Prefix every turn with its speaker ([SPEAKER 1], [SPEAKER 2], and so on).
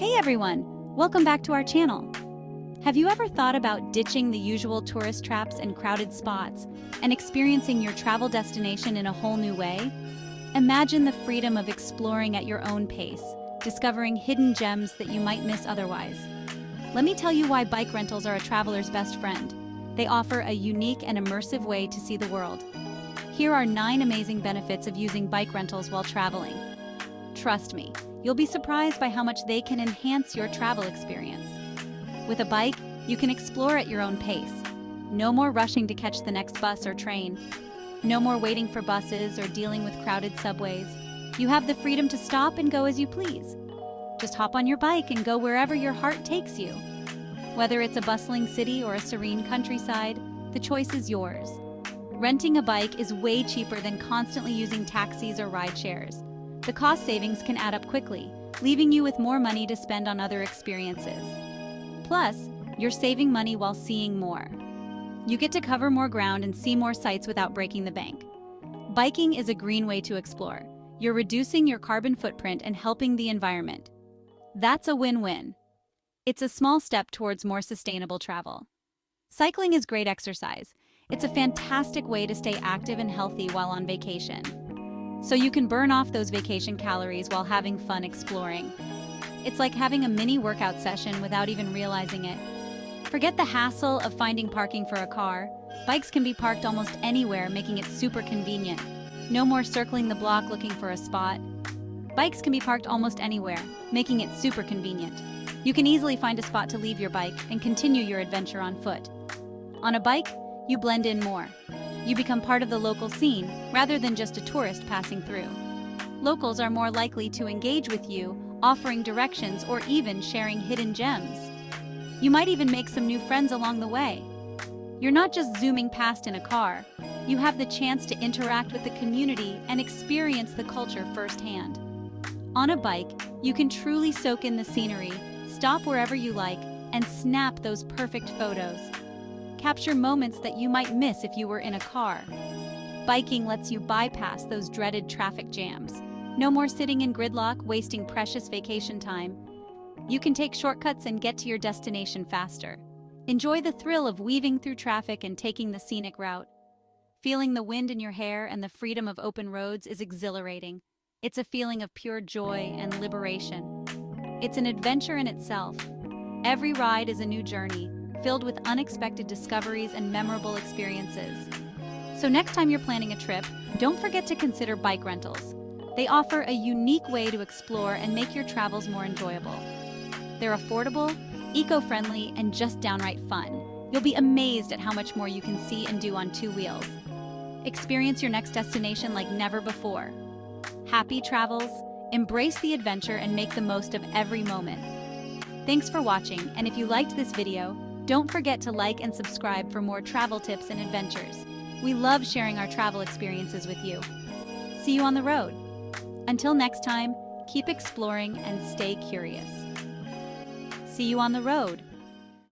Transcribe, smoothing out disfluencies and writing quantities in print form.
[SPEAKER 1] Hey everyone, welcome back to our channel. Have you ever thought about ditching the usual tourist traps and crowded spots and experiencing your travel destination in a whole new way? Imagine the freedom of exploring at your own pace, discovering hidden gems that you might miss otherwise. Let me tell you why bike rentals are a traveler's best friend. They offer a unique and immersive way to see the world. Here are 9 amazing benefits of using bike rentals while traveling. Trust me, you'll be surprised by how much they can enhance your travel experience. With a bike, you can explore at your own pace. No more rushing to catch the next bus or train. No more waiting for buses or dealing with crowded subways. You have the freedom to stop and go as you please. Just hop on your bike and go wherever your heart takes you. Whether it's a bustling city or a serene countryside, the choice is yours. Renting a bike is way cheaper than constantly using taxis or ride shares. The cost savings can add up quickly, leaving you with more money to spend on other experiences. Plus, you're saving money while seeing more. You get to cover more ground and see more sights without breaking the bank. Biking is a green way to explore. You're reducing your carbon footprint and helping the environment. That's a win-win. It's a small step towards more sustainable travel. Cycling is great exercise. It's a fantastic way to stay active and healthy while on vacation. So you can burn off those vacation calories while having fun exploring. It's like having a mini workout session without even realizing it. Forget the hassle of finding parking for a car. Bikes can be parked almost anywhere, making it super convenient. No more circling the block looking for a spot. Bikes can be parked almost anywhere, making it super convenient. You can easily find a spot to leave your bike and continue your adventure on foot. On a bike, you blend in more. You become part of the local scene, rather than just a tourist passing through. Locals are more likely to engage with you, offering directions or even sharing hidden gems. You might even make some new friends along the way. You're not just zooming past in a car. You have the chance to interact with the community and experience the culture firsthand. On a bike, you can truly soak in the scenery, stop wherever you like, and snap those perfect photos. Capture moments that you might miss if you were in a car. Biking lets you bypass those dreaded traffic jams. No more sitting in gridlock, wasting precious vacation time. You can take shortcuts and get to your destination faster. Enjoy the thrill of weaving through traffic and taking the scenic route. Feeling the wind in your hair and the freedom of open roads is exhilarating. It's a feeling of pure joy and liberation. It's an adventure in itself. Every ride is a new journey, filled with unexpected discoveries and memorable experiences. So next time you're planning a trip, don't forget to consider bike rentals. They offer a unique way to explore and make your travels more enjoyable. They're affordable, eco-friendly, and just downright fun. You'll be amazed at how much more you can see and do on 2 wheels. Experience your next destination like never before. Happy travels, embrace the adventure, and make the most of every moment. Thanks for watching, and if you liked this video, don't forget to like and subscribe for more travel tips and adventures. We love sharing our travel experiences with you. See you on the road. Until next time, keep exploring and stay curious. See you on the road.